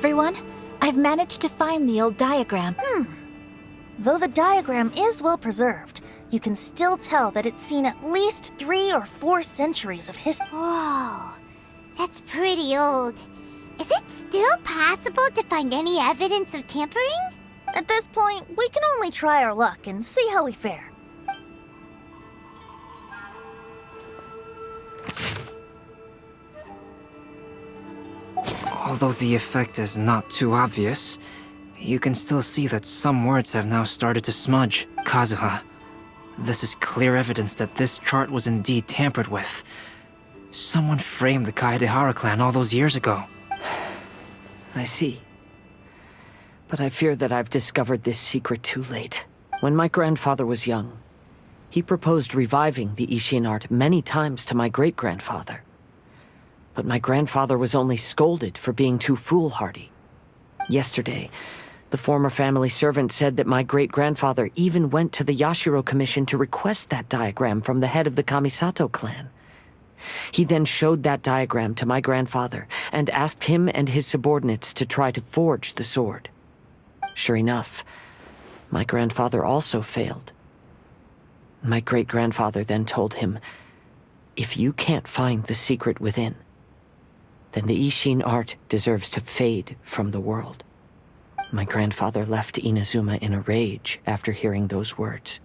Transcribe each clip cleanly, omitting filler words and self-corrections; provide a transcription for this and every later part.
everyone. I've managed to find the old diagram. Though the diagram is well preserved, you can still tell that it's seen at least 3 or 4 centuries of history. Whoa, that's pretty old. Is it still possible to find any evidence of tampering? At this point, we can only try our luck and see how we fare. Although the effect is not too obvious, you can still see that some words have now started to smudge. Kazuha. This is clear evidence that this chart was indeed tampered with. Someone framed the Kaedehara clan all those years ago. I see. But I fear that I've discovered this secret too late. When my grandfather was young, he proposed reviving the Ishin art many times to my great-grandfather. But my grandfather was only scolded for being too foolhardy. Yesterday, the former family servant said that my great-grandfather even went to the Yashiro Commission to request that diagram from the head of the Kamisato clan. He then showed that diagram to my grandfather and asked him and his subordinates to try to forge the sword. Sure enough, my grandfather also failed. My great-grandfather then told him, "If you can't find the secret within, then the Ishin art deserves to fade from the world." My grandfather left Inazuma in a rage after hearing those words.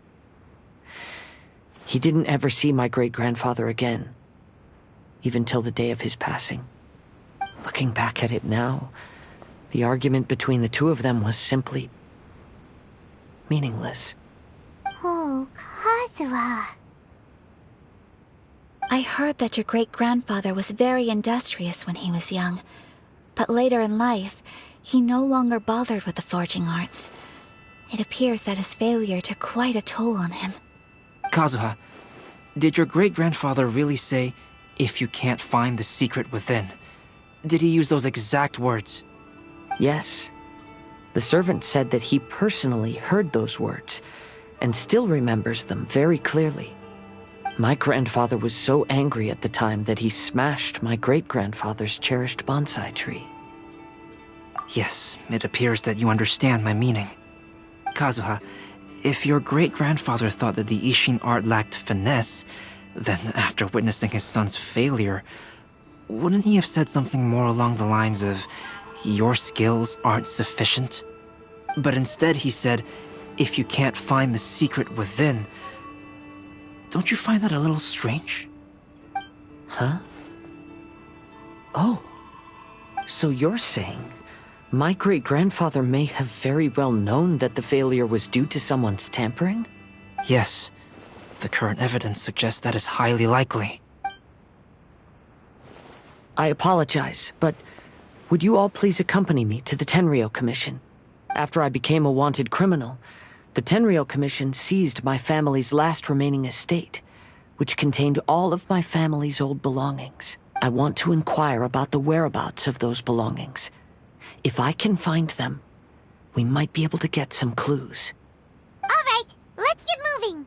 He didn't ever see my great-grandfather again, even till the day of his passing. Looking back at it now, the argument between the two of them was simply meaningless. Oh, Kazuha. I heard that your great-grandfather was very industrious when he was young, but later in life, he no longer bothered with the forging arts. It appears that his failure took quite a toll on him. Kazuha, did your great-grandfather really say, "If you can't find the secret within"? Did he use those exact words? Yes. The servant said that he personally heard those words, and still remembers them very clearly. My grandfather was so angry at the time that he smashed my great-grandfather's cherished bonsai tree. Yes, it appears that you understand my meaning. Kazuha, if your great-grandfather thought that the Ishin art lacked finesse, then after witnessing his son's failure, wouldn't he have said something more along the lines of, "Your skills aren't sufficient"? But instead he said, "If you can't find the secret within." Don't you find that a little strange? Huh? Oh. So you're saying my great-grandfather may have very well known that the failure was due to someone's tampering? Yes. The current evidence suggests that is highly likely. I apologize, but would you all please accompany me to the Tenryou Commission? After I became a wanted criminal, the Tenryou Commission seized my family's last remaining estate, which contained all of my family's old belongings. I want to inquire about the whereabouts of those belongings. If I can find them, we might be able to get some clues. All right, let's get moving.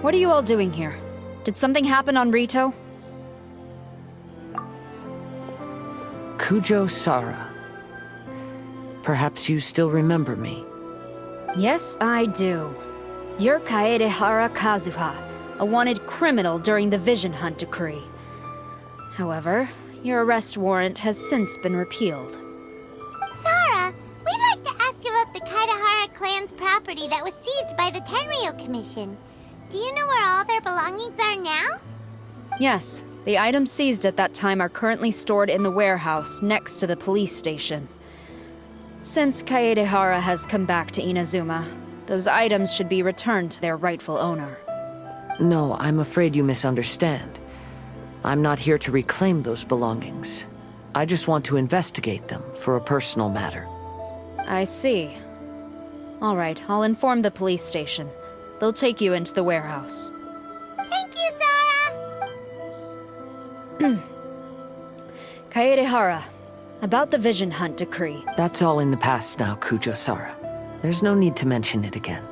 What are you all doing here? Did something happen on Rito? Kujo Sara. Perhaps you still remember me. Yes, I do. You're Kaedehara Kazuha, a wanted criminal during the Vision Hunt decree. However, your arrest warrant has since been repealed. Sara, we'd like to ask about the Kaedehara clan's property that was seized by the Tenryou Commission. Do you know where all their belongings are now? Yes, the items seized at that time are currently stored in the warehouse next to the police station. Since Kaedehara has come back to Inazuma, those items should be returned to their rightful owner. No, I'm afraid you misunderstand. I'm not here to reclaim those belongings. I just want to investigate them for a personal matter. I see. All right, I'll inform the police station. They'll take you into the warehouse. Thank you, Zara! Kaedehara, about the Vision Hunt decree. That's all in the past now, Kujo-Sara. There's no need to mention it again.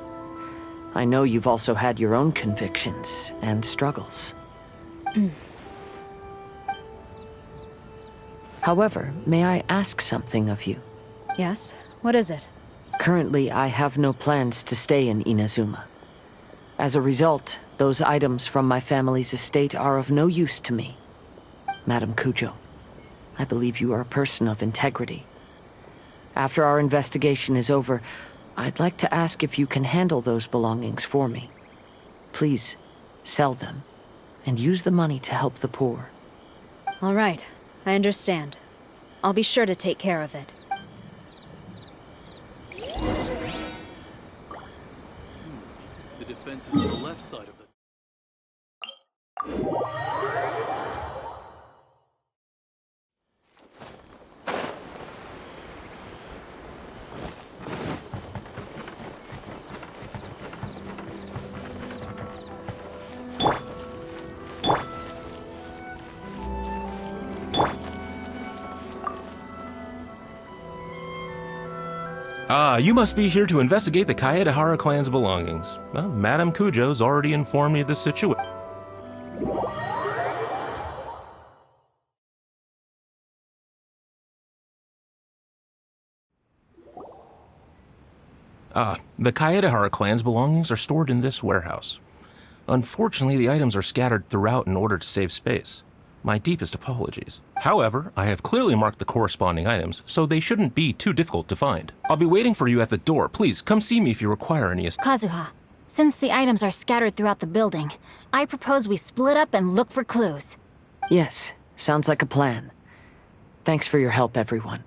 I know you've also had your own convictions and struggles. However, may I ask something of you? Yes? What is it? Currently, I have no plans to stay in Inazuma. As a result, those items from my family's estate are of no use to me. Madam Kujo, I believe you are a person of integrity. After our investigation is over, I'd like to ask if you can handle those belongings for me. Please, sell them, and use the money to help the poor. All right, I understand. I'll be sure to take care of it. The defense is on the left side of the... Ah, you must be here to investigate the Kaedehara clan's belongings. Well, Madame Kujo's already informed me of the situation. The Kaedehara clan's belongings are stored in this warehouse. Unfortunately, the items are scattered throughout in order to save space. My deepest apologies. However, I have clearly marked the corresponding items, so they shouldn't be too difficult to find. I'll be waiting for you at the door. Please, come see me if you require any assistance. Kazuha, since the items are scattered throughout the building, I propose we split up and look for clues. Yes, sounds like a plan. Thanks for your help, everyone.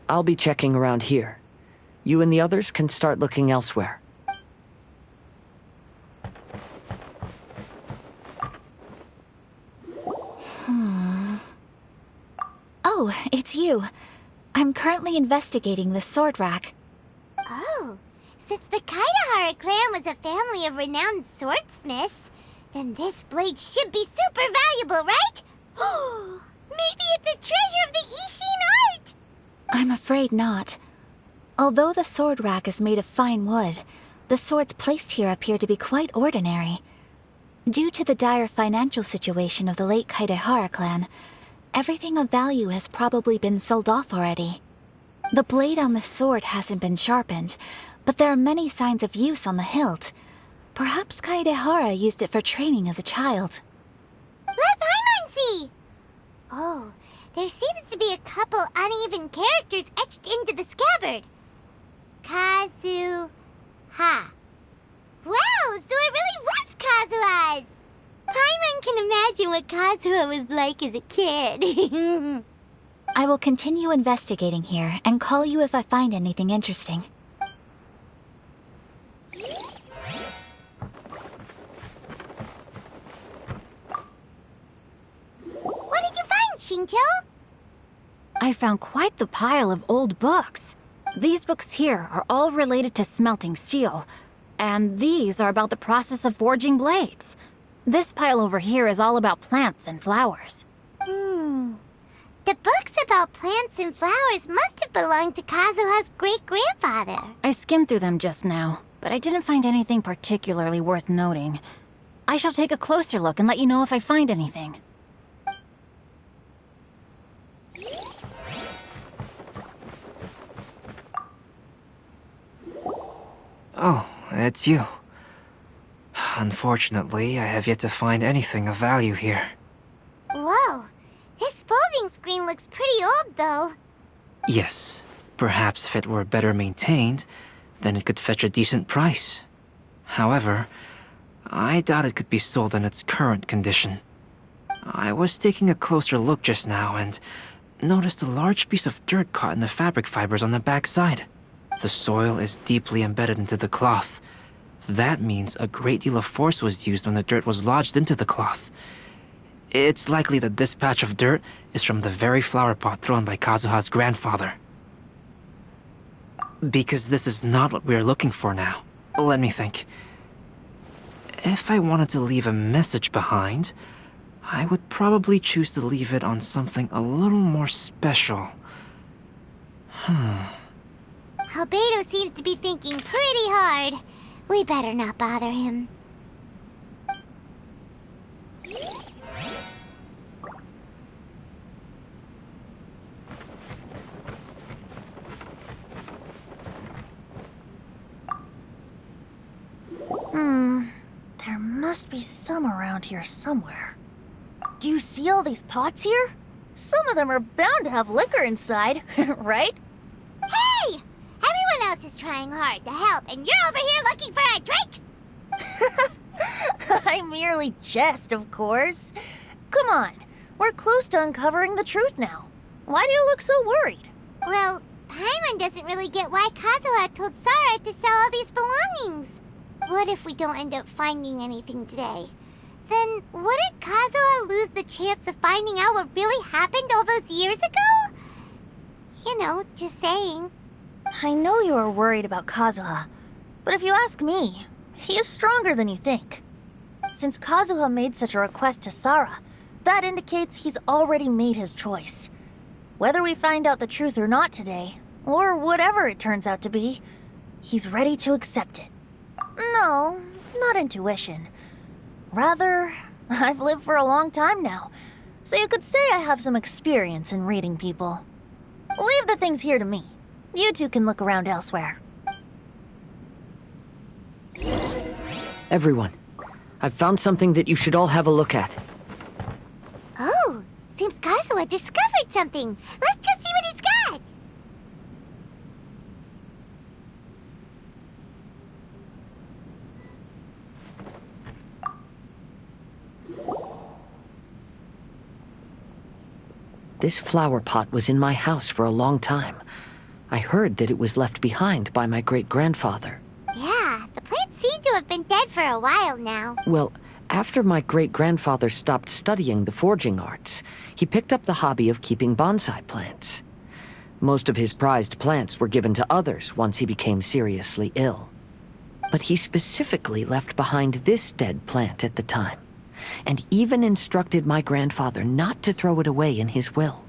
I'll be checking around here. You and the others can start looking elsewhere. Oh, it's you. I'm currently investigating the sword rack. Oh, since the Kaedehara clan was a family of renowned swordsmiths, then this blade should be super valuable, right? Maybe it's a treasure of the Ishin art! I'm afraid not. Although the sword rack is made of fine wood, the swords placed here appear to be quite ordinary. Due to the dire financial situation of the late Kaedehara clan, everything of value has probably been sold off already. The blade on the sword hasn't been sharpened, but there are many signs of use on the hilt. Perhaps Kaedehara used it for training as a child. Let Paimon see! Oh, there seems to be a couple uneven characters etched into the scabbard. Kazuha. Wow, so it really was Kazuha's! Paimon can imagine what Kazuha was like as a kid. I will continue investigating here and call you if I find anything interesting. What did you find, Shincho? I found quite the pile of old books. These books here are all related to smelting steel, and these are about the process of forging blades. This pile over here is all about plants and flowers. The books about plants and flowers must have belonged to Kazuha's great-grandfather. I skimmed through them just now, but I didn't find anything particularly worth noting. I shall take a closer look and let you know if I find anything. Oh, it's you. Unfortunately, I have yet to find anything of value here. Whoa, this folding screen looks pretty old, though. Yes, perhaps if it were better maintained, then it could fetch a decent price. However, I doubt it could be sold in its current condition. I was taking a closer look just now and noticed a large piece of dirt caught in the fabric fibers on the back side. The soil is deeply embedded into the cloth. That means a great deal of force was used when the dirt was lodged into the cloth. It's likely that this patch of dirt is from the very flower pot thrown by Kazuha's grandfather. Because this is not what we are looking for now. Let me think. If I wanted to leave a message behind, I would probably choose to leave it on something a little more special. Albedo seems to be thinking pretty hard. We better not bother him. There must be some around here somewhere. Do you see all these pots here? Some of them are bound to have liquor inside, right? Hey! Everyone else is trying hard to help, and you're over here looking for a drink! I merely jest, of course. Come on, we're close to uncovering the truth now. Why do you look so worried? Well, Paimon doesn't really get why Kazuha told Sarah to sell all these belongings. What if we don't end up finding anything today? Then wouldn't Kazuha lose the chance of finding out what really happened all those years ago? You know, just saying. I know you are worried about Kazuha, but if you ask me, he is stronger than you think. Since Kazuha made such a request to Sarah, that indicates he's already made his choice. Whether we find out the truth or not today, or whatever it turns out to be, he's ready to accept it. No, not intuition. Rather, I've lived for a long time now, so you could say I have some experience in reading people. Leave the things here to me. You two can look around elsewhere. Everyone, I've found something that you should all have a look at. Oh, seems Kazuha discovered something. Let's go see what he's got. This flower pot was in my house for a long time. I heard that it was left behind by my great-grandfather. Yeah, the plants seem to have been dead for a while now. Well, after my great-grandfather stopped studying the forging arts, he picked up the hobby of keeping bonsai plants. Most of his prized plants were given to others once he became seriously ill. But he specifically left behind this dead plant at the time, and even instructed my grandfather not to throw it away in his will.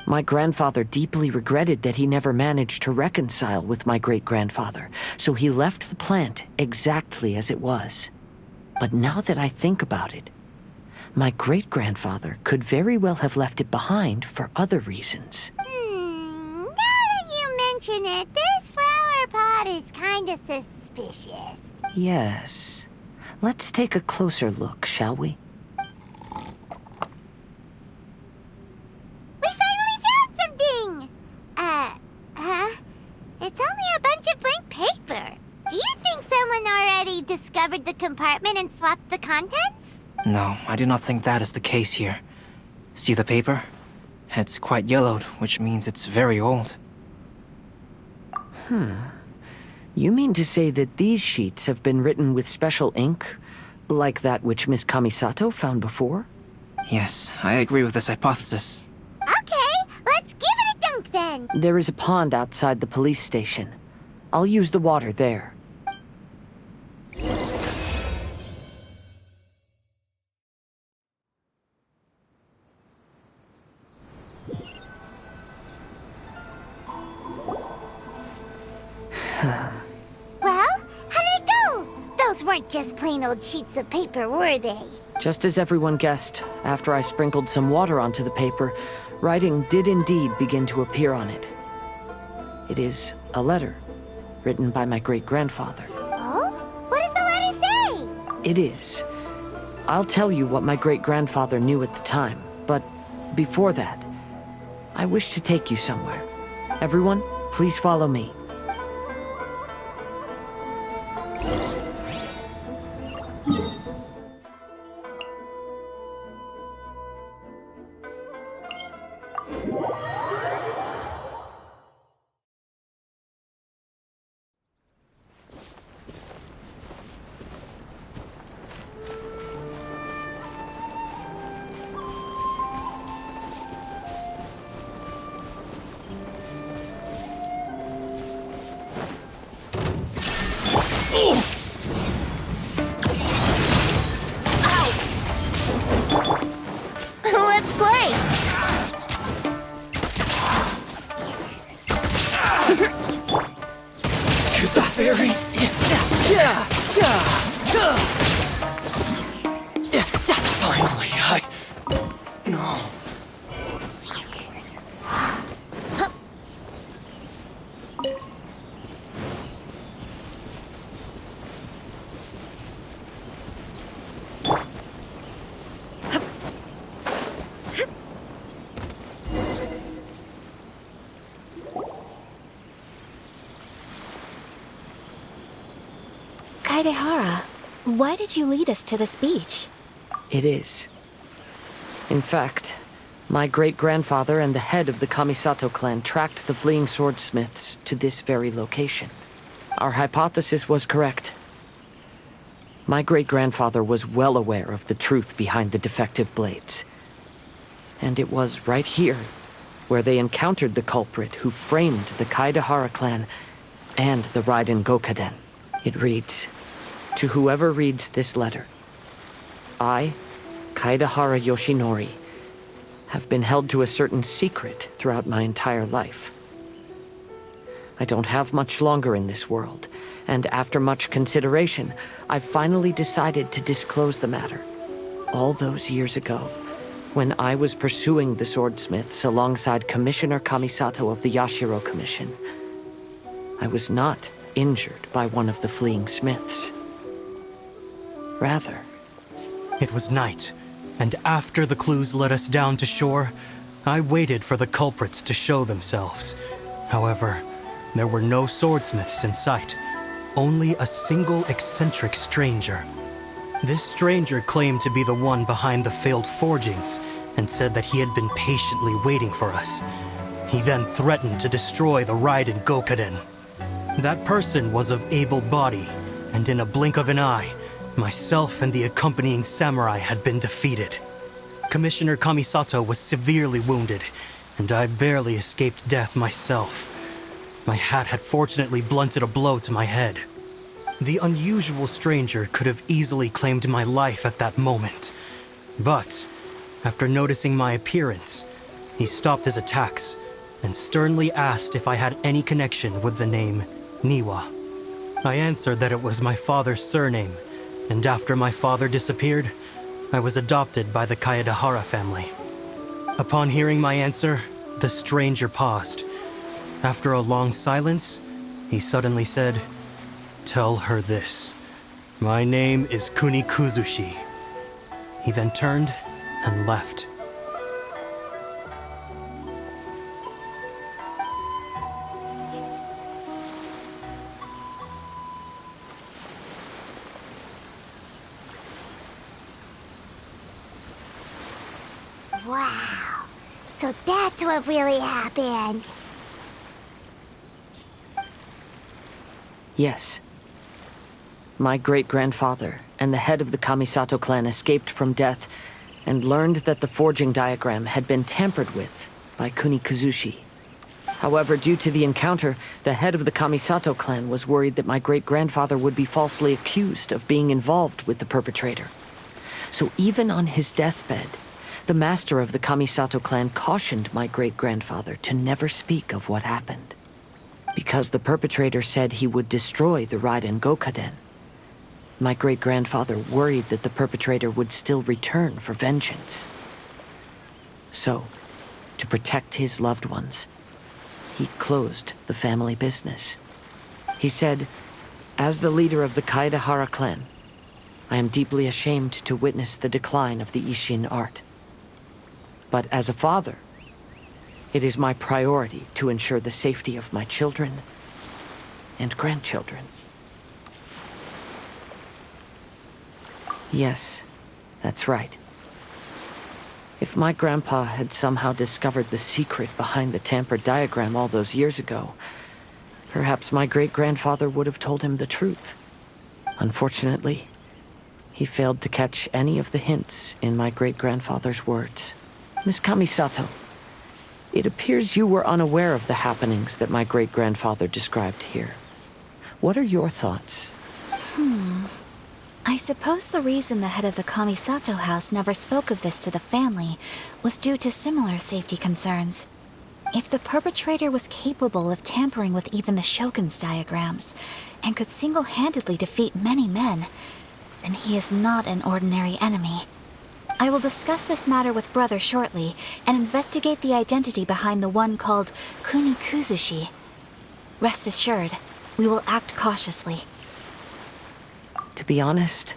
My grandfather deeply regretted that he never managed to reconcile with my great-grandfather, so he left the plant exactly as it was. But now that I think about it, my great-grandfather could very well have left it behind for other reasons. Now that you mention it, this flower pot is kinda suspicious. Yes. Let's take a closer look, shall we? We finally found something! It's only a bunch of blank paper. Do you think someone already discovered the compartment and swapped the contents? No, I do not think that is the case here. See the paper? It's quite yellowed, which means it's very old. You mean to say that these sheets have been written with special ink, like that which Miss Kamisato found before? Yes, I agree with this hypothesis. Okay, let's give it a dunk then. There is a pond outside the police station. I'll use the water there. Well, how did it go? Those weren't just plain old sheets of paper, were they? Just as everyone guessed, after I sprinkled some water onto the paper, writing did indeed begin to appear on it. It is a letter, written by my great-grandfather. Oh? What does the letter say? It is. I'll tell you what my great-grandfather knew at the time, but before that, I wish to take you somewhere. Everyone, please follow me. Finally, No. Kaedehara, why did you lead us to this beach? It is. In fact, my great-grandfather and the head of the Kamisato clan tracked the fleeing swordsmiths to this very location. Our hypothesis was correct. My great-grandfather was well aware of the truth behind the defective blades. And it was right here where they encountered the culprit who framed the Kaedehara clan and the Raiden Gokaden. It reads, "To whoever reads this letter, I, Kaedehara Yoshinori, have been held to a certain secret throughout my entire life. I don't have much longer in this world, and after much consideration, I finally decided to disclose the matter. All those years ago, when I was pursuing the swordsmiths alongside Commissioner Kamisato of the Yashiro Commission, I was not injured by one of the fleeing smiths. Rather, It was night, and after the clues led us down to shore, I waited for the culprits to show themselves. However, there were no swordsmiths in sight, only a single eccentric stranger. This stranger claimed to be the one behind the failed forgings and said that he had been patiently waiting for us. He then threatened to destroy the Raiden Gokaden. That person was of able body, and in a blink of an eye, myself and the accompanying samurai had been defeated. Commissioner Kamisato was severely wounded, and I barely escaped death myself. My hat had fortunately blunted a blow to my head. The unusual stranger could have easily claimed my life at that moment. But, after noticing my appearance, he stopped his attacks and sternly asked if I had any connection with the name Niwa. I answered that it was my father's surname, and after my father disappeared, I was adopted by the Kaedehara family. Upon hearing my answer, the stranger paused. After a long silence, he suddenly said, "Tell her this. My name is Kuni Kuzushi." He then turned and left. Wow. So that's what really happened. Yes. My great-grandfather and the head of the Kamisato clan escaped from death and learned that the forging diagram had been tampered with by Kuni Kuzushi. However, due to the encounter, the head of the Kamisato clan was worried that my great-grandfather would be falsely accused of being involved with the perpetrator. So even on his deathbed, the master of the Kamisato clan cautioned my great-grandfather to never speak of what happened. Because the perpetrator said he would destroy the Raiden Gokaden, my great-grandfather worried that the perpetrator would still return for vengeance. So, to protect his loved ones, he closed the family business. He said, "As the leader of the Kaedehara clan, I am deeply ashamed to witness the decline of the Ishin art. But as a father, it is my priority to ensure the safety of my children and grandchildren." Yes, that's right. If my grandpa had somehow discovered the secret behind the tampered diagram all those years ago, perhaps my great-grandfather would have told him the truth. Unfortunately, he failed to catch any of the hints in my great-grandfather's words. Miss Kamisato, it appears you were unaware of the happenings that my great-grandfather described here. What are your thoughts? I suppose the reason the head of the Kamisato house never spoke of this to the family was due to similar safety concerns. If the perpetrator was capable of tampering with even the Shogun's diagrams, and could single-handedly defeat many men, then he is not an ordinary enemy. I will discuss this matter with Brother shortly, and investigate the identity behind the one called Kunikuzushi. Rest assured, we will act cautiously. To be honest,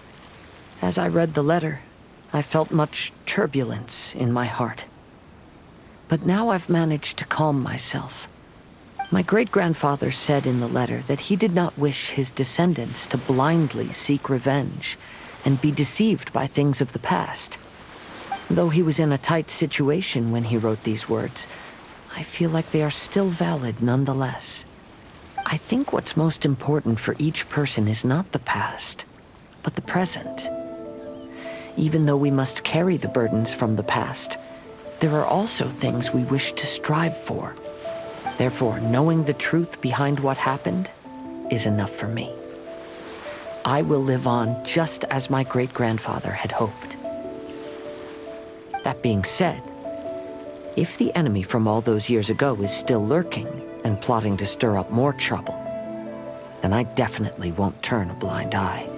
as I read the letter, I felt much turbulence in my heart. But now I've managed to calm myself. My great-grandfather said in the letter that he did not wish his descendants to blindly seek revenge and be deceived by things of the past. Though he was in a tight situation when he wrote these words, I feel like they are still valid nonetheless. I think what's most important for each person is not the past, but the present. Even though we must carry the burdens from the past, there are also things we wish to strive for. Therefore, knowing the truth behind what happened is enough for me. I will live on just as my great-grandfather had hoped. That being said, if the enemy from all those years ago is still lurking and plotting to stir up more trouble, then I definitely won't turn a blind eye.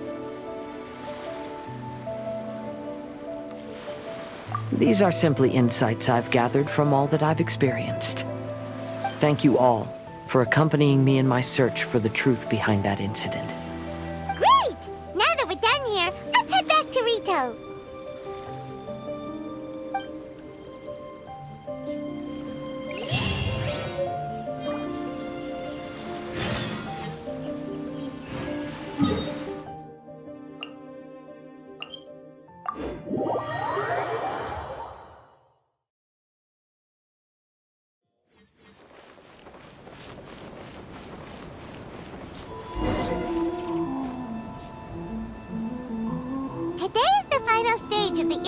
These are simply insights I've gathered from all that I've experienced. Thank you all for accompanying me in my search for the truth behind that incident. Great! Now that we're done here, let's head back to Rito.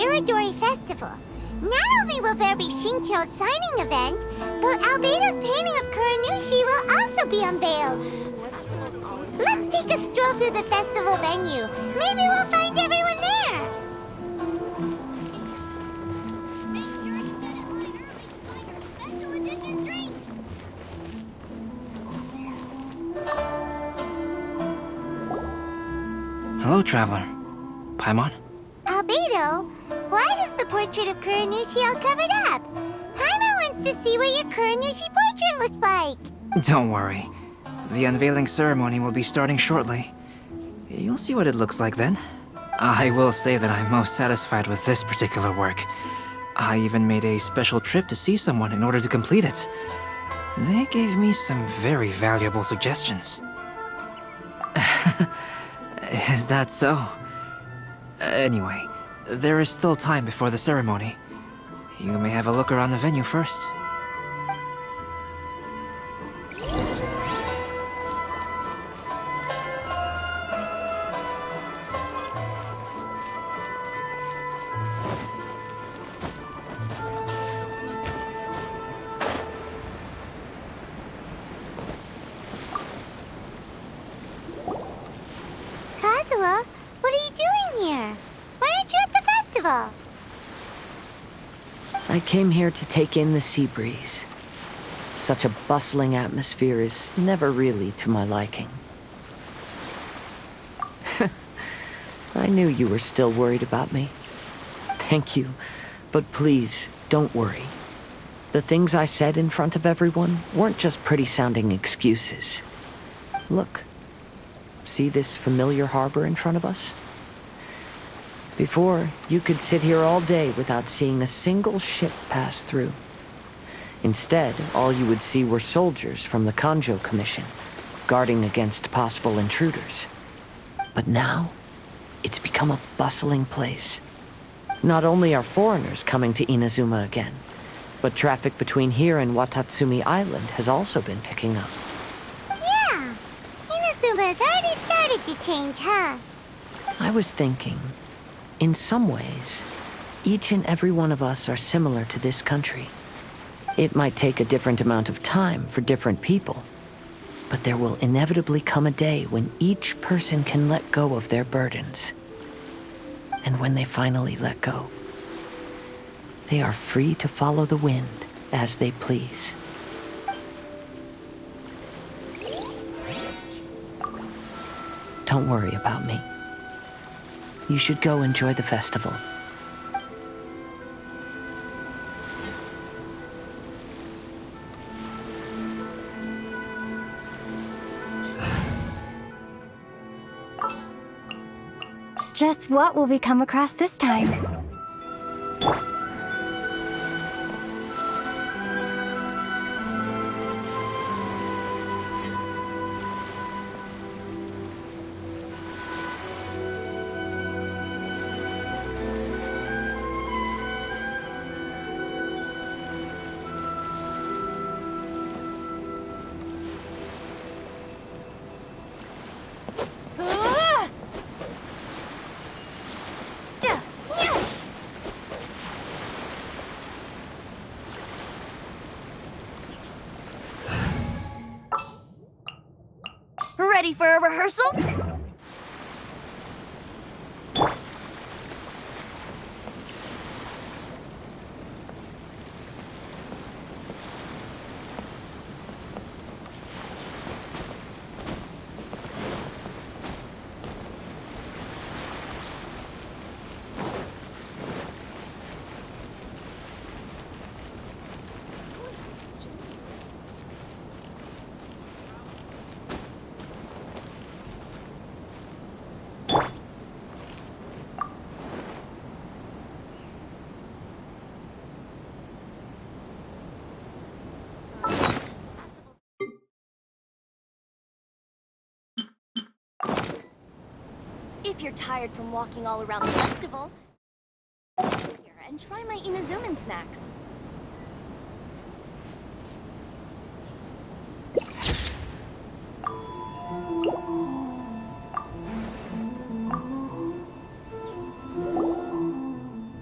Iridori Festival. Not only will there be Shincho's signing event, but Albedo's painting of Kuranushi will also be unveiled. Let's take a stroll through the festival venue. Maybe we'll find everyone there. Make sure you get in line early to find our special edition drinks. Hello, traveler. Paimon? Albedo? Why is the portrait of Kuranushi all covered up? Paimon wants to see what your Kuranushi portrait looks like. Don't worry. The unveiling ceremony will be starting shortly. You'll see what it looks like then. I will say that I'm most satisfied with this particular work. I even made a special trip to see someone in order to complete it. They gave me some very valuable suggestions. Is that so? Anyway, there is still time before the ceremony. You may have a look around the venue first. Kazuha, what are you doing here? Why aren't you at the festival? I came here to take in the sea breeze. Such a bustling atmosphere is never really to my liking. I knew you were still worried about me. Thank you, but please, don't worry. The things I said in front of everyone weren't just pretty-sounding excuses. Look, see this familiar harbor in front of us? Before, you could sit here all day without seeing a single ship pass through. Instead, all you would see were soldiers from the Kanjo Commission, guarding against possible intruders. But now, it's become a bustling place. Not only are foreigners coming to Inazuma again, but traffic between here and Watatsumi Island has also been picking up. Yeah, Inazuma has already started to change, huh? I was thinking, in some ways, each and every one of us are similar to this country. It might take a different amount of time for different people, but there will inevitably come a day when each person can let go of their burdens. And when they finally let go, they are free to follow the wind as they please. Don't worry about me. You should go enjoy the festival. Just what will we come across this time? Ready for a rehearsal? If you're tired from walking all around the festival, here and try my Inazuman snacks.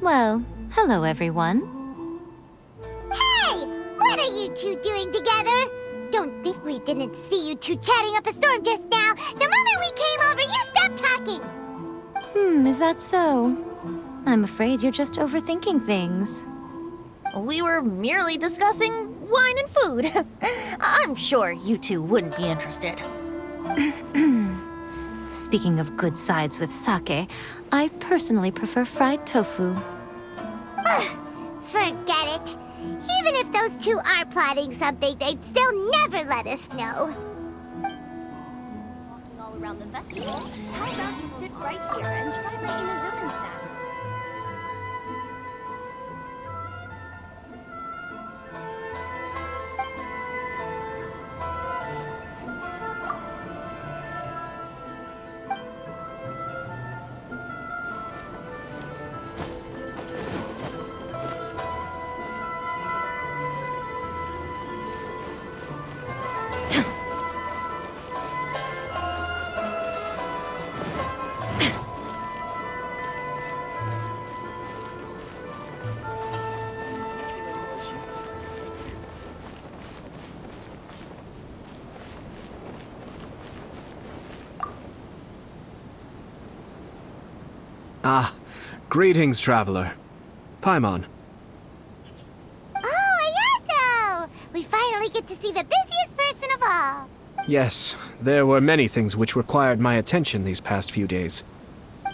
Well, hello everyone. Hey! What are you two doing together? Don't think we didn't see you two chatting up a storm just now. The moment we came over, you stopped talking. Is that so? I'm afraid you're just overthinking things. We were merely discussing wine and food. I'm sure you two wouldn't be interested. Speaking of good sides with sake, I personally prefer fried tofu. Forget it. Even if those two are plotting something, they'd still never let us know. Walking all around the festival, how about you sit right here and try my Inazuman snacks? Ah, greetings, traveler. Paimon. Oh, Ayato! We finally get to see the busiest person of all. Yes, there were many things which required my attention these past few days.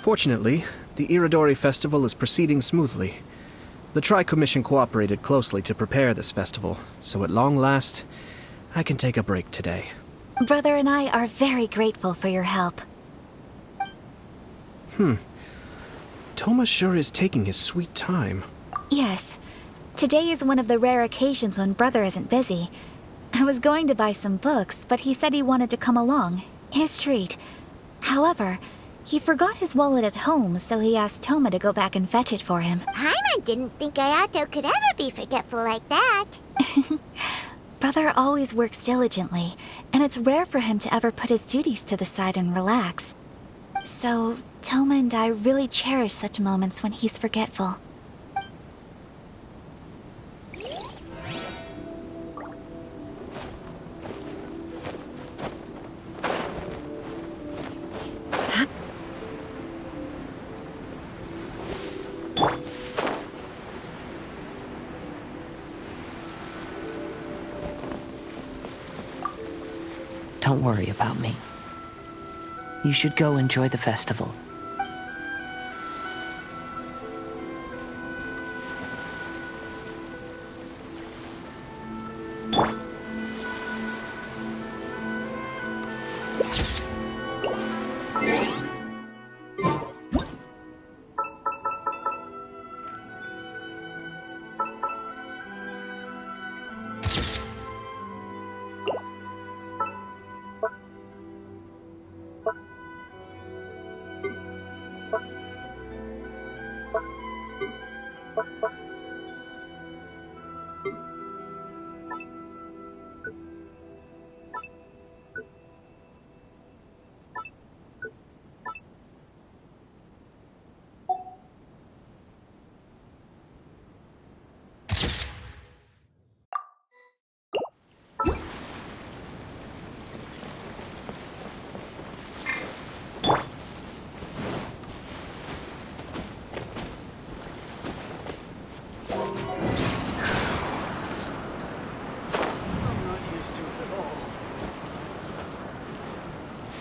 Fortunately, the Iridori Festival is proceeding smoothly. The Tri-Commission cooperated closely to prepare this festival, so at long last, I can take a break today. Brother and I are very grateful for your help. Toma sure is taking his sweet time. Yes. Today is one of the rare occasions when Brother isn't busy. I was going to buy some books, but he said he wanted to come along. His treat. However, he forgot his wallet at home, so he asked Toma to go back and fetch it for him. Paimon didn't think Ayato could ever be forgetful like that. Brother always works diligently, and it's rare for him to ever put his duties to the side and relax. So, Toma and I really cherish such moments when he's forgetful. Don't worry about me. You should go enjoy the festival.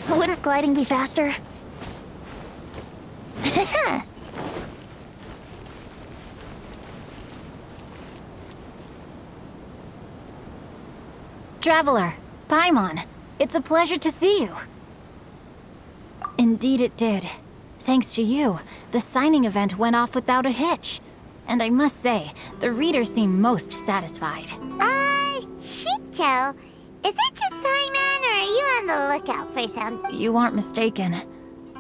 Wouldn't gliding be faster? Traveler, Paimon, it's a pleasure to see you. Indeed it did. Thanks to you, the signing event went off without a hitch. And I must say, the readers seem most satisfied. Shito, is it just Paimon, or are you on the lookout for something? You aren't mistaken.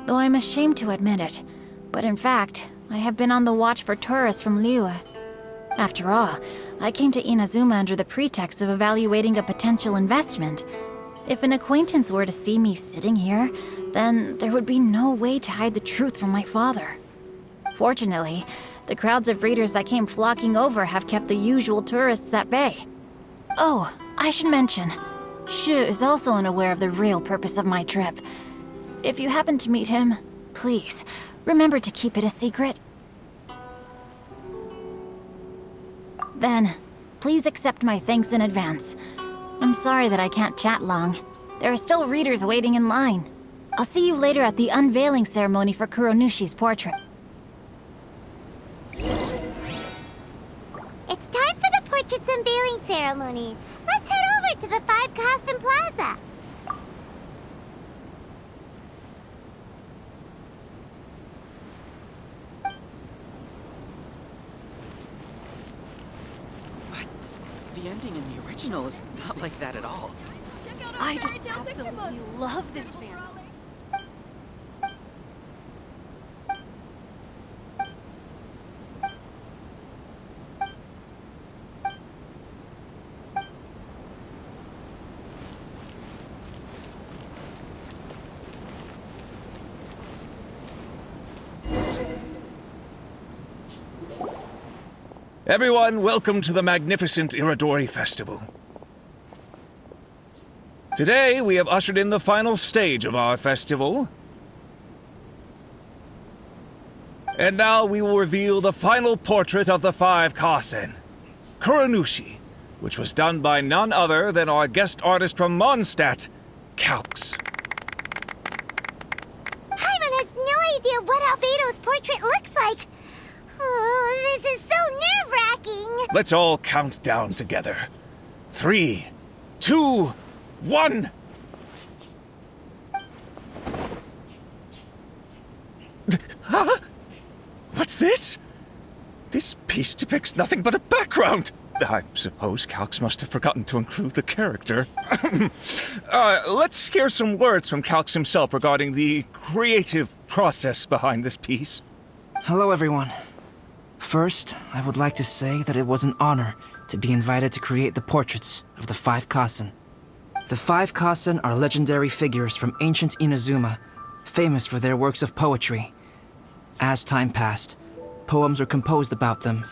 Though I'm ashamed to admit it. But in fact, I have been on the watch for tourists from Liyue. After all, I came to Inazuma under the pretext of evaluating a potential investment. If an acquaintance were to see me sitting here, then there would be no way to hide the truth from my father. Fortunately, the crowds of readers that came flocking over have kept the usual tourists at bay. Oh, I should mention, Shu is also unaware of the real purpose of my trip. If you happen to meet him, please, remember to keep it a secret. Then, please accept my thanks in advance. I'm sorry that I can't chat long. There are still readers waiting in line. I'll see you later at the unveiling ceremony for Kuronushi's portrait. It's time for the portrait's unveiling ceremony. Let's head over to the Five Kasen Plaza. The ending in the original is not like that at all. I just absolutely love this family. Everyone, welcome to the magnificent Iridori Festival. Today, we have ushered in the final stage of our festival. And now we will reveal the final portrait of the Five Kasen, Kuronushi, which was done by none other than our guest artist from Mondstadt, Calx. Paimon has no idea what Albedo's portrait looks like. Oh, this is so nerve-wracking. Let's all count down together. 3, 2, 1. Huh? What's this? This piece depicts nothing but a background. I suppose Calx must have forgotten to include the character. Let's hear some words from Calx himself regarding the creative process behind this piece. Hello, everyone. First, I would like to say that it was an honor to be invited to create the portraits of the Five Kasen. The Five Kasen are legendary figures from ancient Inazuma, famous for their works of poetry. As time passed, poems were composed about them,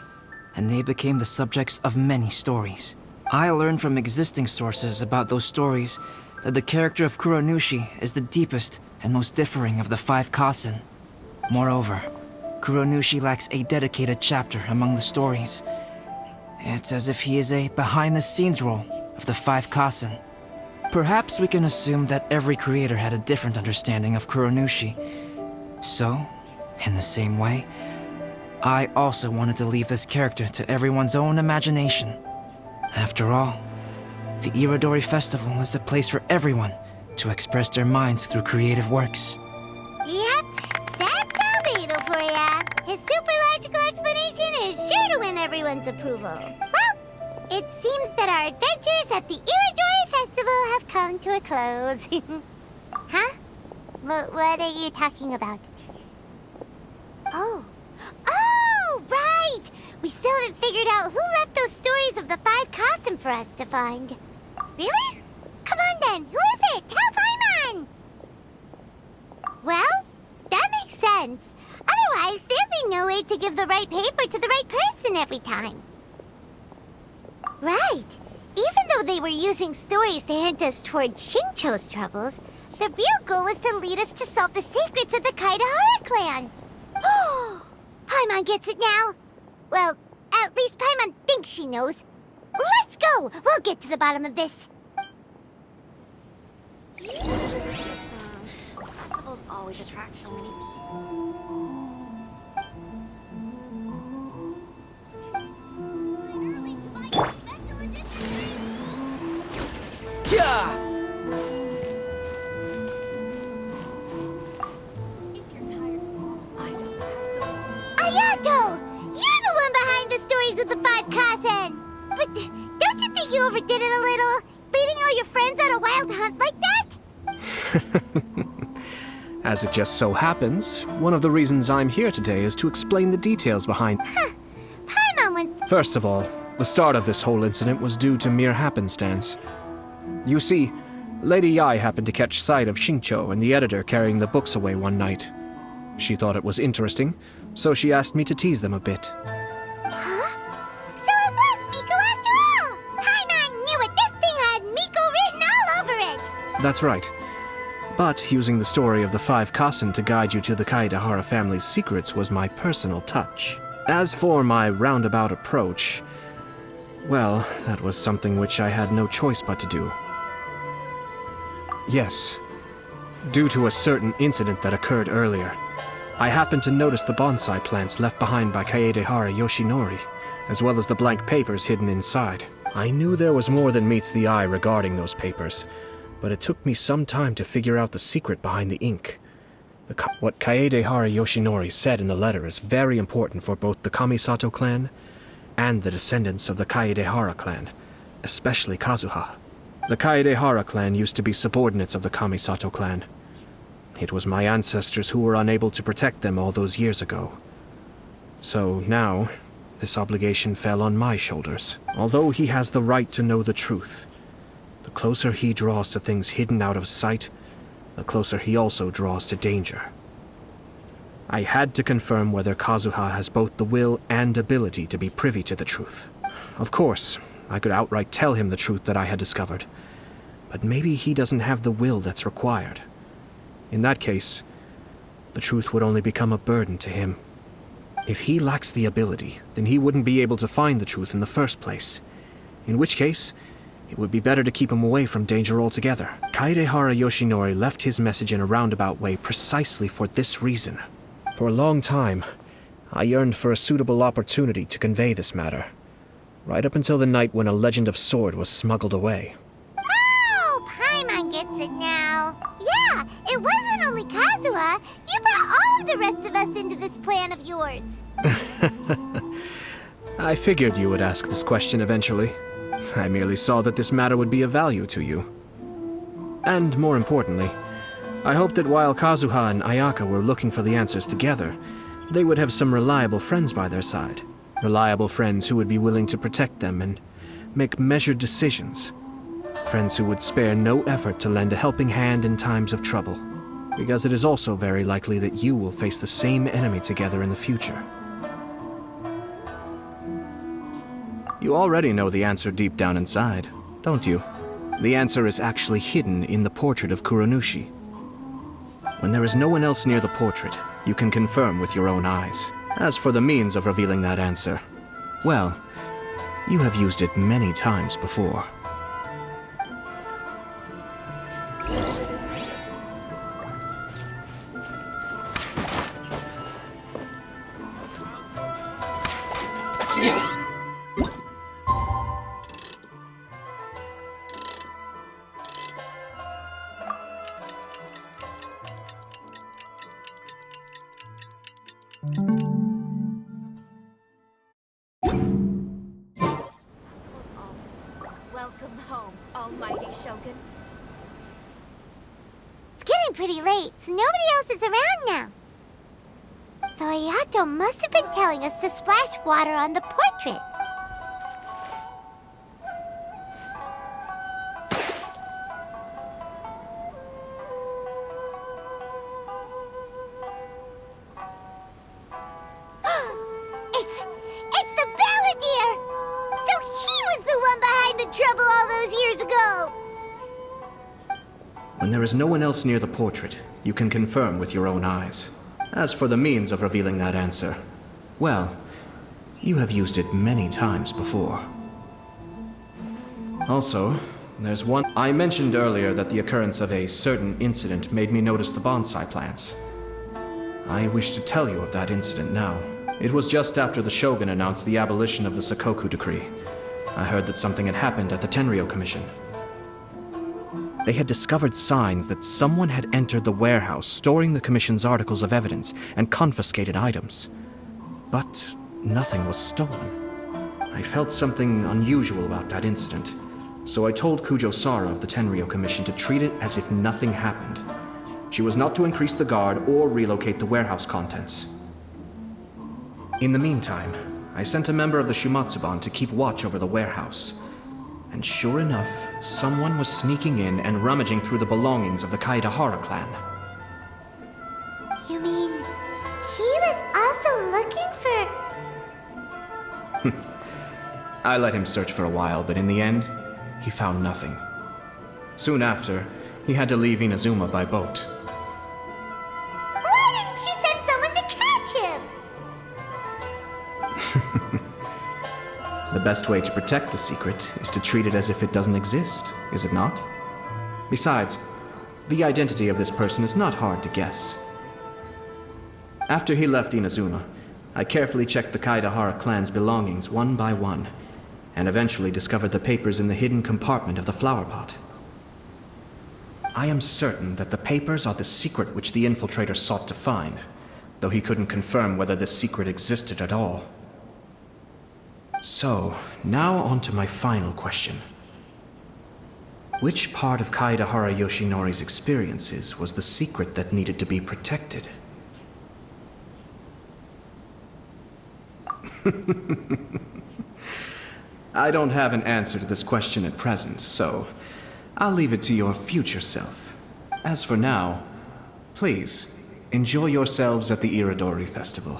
and they became the subjects of many stories. I learned from existing sources about those stories that the character of Kuronushi is the deepest and most differing of the Five Kasen. Moreover, Kuronushi lacks a dedicated chapter among the stories. It's as if he is a behind-the-scenes role of the Five Kasen. Perhaps we can assume that every creator had a different understanding of Kuronushi. So, in the same way, I also wanted to leave this character to everyone's own imagination. After all, the Irodori Festival is a place for everyone to express their minds through creative works. Yep, that's Albedo for ya. His super logical explanation is sure to win everyone's approval. Well, it seems that our adventures at the Irodori Festival have come to a close. Huh? What are you talking about? Oh, right! We still haven't figured out who left those stories of the 5 Kasim for us to find. Really? Come on then, who is it? Tell Paimon! Well, that makes sense. Otherwise, there'd be no way to give the right paper to the right person every time. Right. Even though they were using stories to hint us toward Shincho's troubles, the real goal was to lead us to solve the secrets of the Kaidahara clan. Oh, Paimon gets it now. Well, at least Paimon thinks she knows. Let's go! We'll get to the bottom of this. Festivals always attract so many people. Ayato! You're the one behind the stories of the 5 Kazen! But don't you think you overdid it a little? Leading all your friends on a wild hunt like that? As it just so happens, one of the reasons I'm here today is to explain the details behind... Paimon once... First of all, the start of this whole incident was due to mere happenstance. You see, Lady Yai happened to catch sight of Shincho and the editor carrying the books away one night. She thought it was interesting, so she asked me to tease them a bit. Huh? So it was Miko after all! Paimon knew it! This thing had Miko written all over it! That's right. But using the story of the 5 Kasen to guide you to the Kaidahara family's secrets was my personal touch. As for my roundabout approach, well, that was something which I had no choice but to do. Yes, due to a certain incident that occurred earlier, I happened to notice the bonsai plants left behind by Kaedehara Yoshinori, as well as the blank papers hidden inside. I knew there was more than meets the eye regarding those papers, but it took me some time to figure out the secret behind the ink. What Kaedehara Yoshinori said in the letter is very important for both the Kamisato clan and the descendants of the Kaedehara clan, especially Kazuha. The Kaedehara clan used to be subordinates of the Kamisato clan. It was my ancestors who were unable to protect them all those years ago. So now, this obligation fell on my shoulders. Although he has the right to know the truth, the closer he draws to things hidden out of sight, the closer he also draws to danger. I had to confirm whether Kazuha has both the will and ability to be privy to the truth. Of course, I could outright tell him the truth that I had discovered, but maybe he doesn't have the will that's required. In that case, the truth would only become a burden to him. If he lacks the ability, then he wouldn't be able to find the truth in the first place. In which case, it would be better to keep him away from danger altogether. Kaedehara Yoshinori left his message in a roundabout way precisely for this reason. For a long time, I yearned for a suitable opportunity to convey this matter, right up until the night when a legend of sword was smuggled away. Oh, Paimon gets it now. Yeah, it wasn't only Kazuha. You brought all of the rest of us into this plan of yours. I figured you would ask this question eventually. I merely saw that this matter would be of value to you. And more importantly, I hoped that while Kazuha and Ayaka were looking for the answers together, they would have some reliable friends by their side. Reliable friends who would be willing to protect them and make measured decisions. Friends who would spare no effort to lend a helping hand in times of trouble. Because it is also very likely that you will face the same enemy together in the future. You already know the answer deep down inside, don't you? The answer is actually hidden in the portrait of Kuronushi. When there is no one else near the portrait, you can confirm with your own eyes. As for the means of revealing that answer, well, you have used it many times before. Welcome home, almighty Shogun. It's getting pretty late, so nobody else is around now. So Ayato must have been telling us to splash water on the portrait. It's the Balladeer! So he was the one behind the trouble all those years ago! When there is no one else near the portrait, you can confirm with your own eyes. As for the means of revealing that answer, well, you have used it many times before. Also, there's one... I mentioned earlier that the occurrence of a certain incident made me notice the bonsai plants. I wish to tell you of that incident now. It was just after the Shogun announced the abolition of the Sakoku decree. I heard that something had happened at the Tenryou Commission. They had discovered signs that someone had entered the warehouse storing the Commission's articles of evidence and confiscated items. But nothing was stolen. I felt something unusual about that incident, so I told Kujo Sara of the Tenryou Commission to treat it as if nothing happened. She was not to increase the guard or relocate the warehouse contents. In the meantime, I sent a member of the Shumatsuban to keep watch over the warehouse. And sure enough, someone was sneaking in and rummaging through the belongings of the Kaedahara clan. You mean, he was also looking for... I let him search for a while, but in the end, he found nothing. Soon after, he had to leave Inazuma by boat. Why didn't you send someone to catch him? The best way to protect the secret is to treat it as if it doesn't exist, is it not? Besides, the identity of this person is not hard to guess. After he left Inazuma, I carefully checked the Kaedahara clan's belongings one by one, and eventually discovered the papers in the hidden compartment of the flower pot. I am certain that the papers are the secret which the infiltrator sought to find, though he couldn't confirm whether this secret existed at all. So, now on to my final question. Which part of Kaedahara Yoshinori's experiences was the secret that needed to be protected? I don't have an answer to this question at present, so I'll leave it to your future self. As for now, please, enjoy yourselves at the Iridori Festival.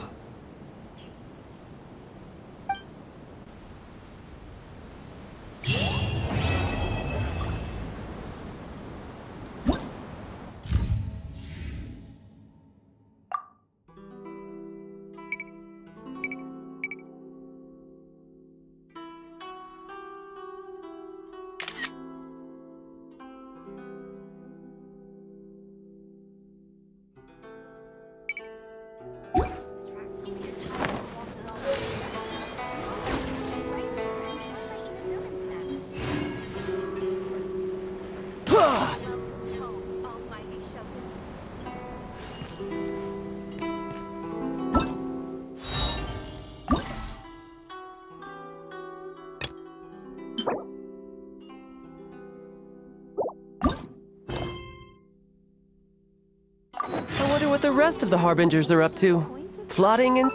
I wonder what the rest of the Harbingers are up to. Plotting and